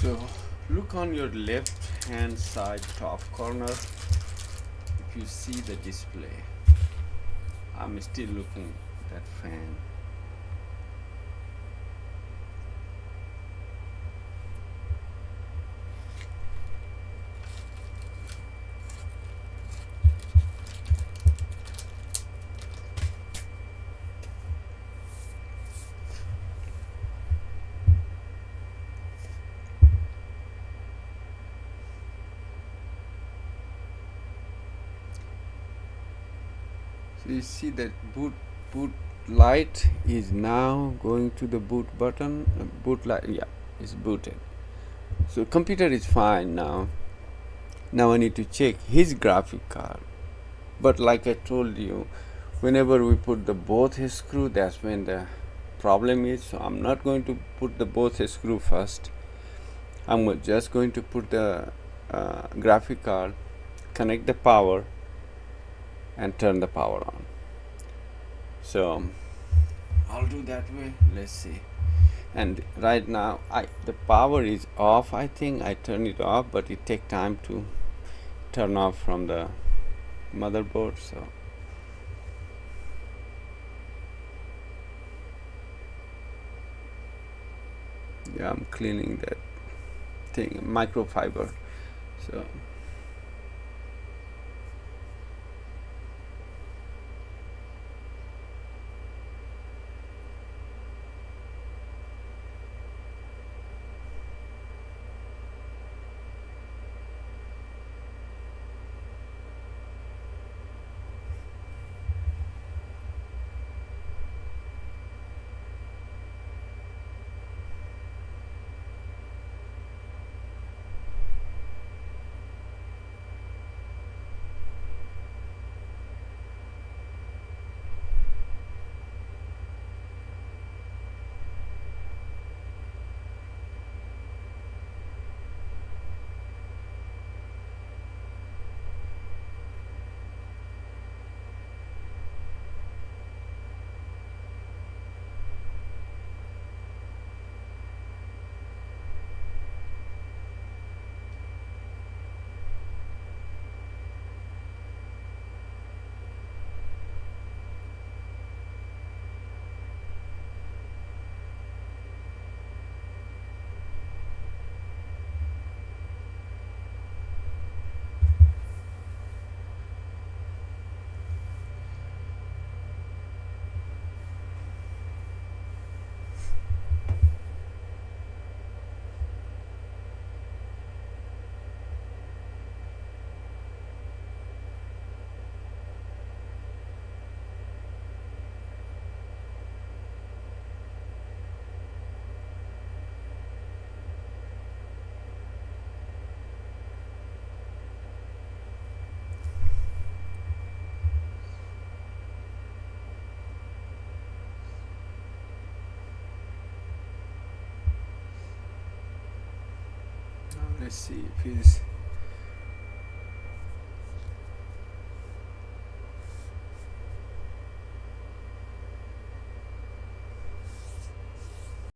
So look on your left hand side top corner. If you see the display, I'm still looking at that fan. So you see that boot light is now going to the boot button. Boot light, yeah, is booted. So computer is fine now. Now I need to check his graphic card. But like I told you, whenever we put the both screw, that's when the problem is. So I'm not going to put the both screw first. I'm just going to put the graphic card, connect the power, and turn the power on. So I'll do that way. Let's see. And right now the power is off. I think I turn it off, but it take time to turn off from the motherboard. So yeah, I'm cleaning that thing, microfiber. So let's see if he's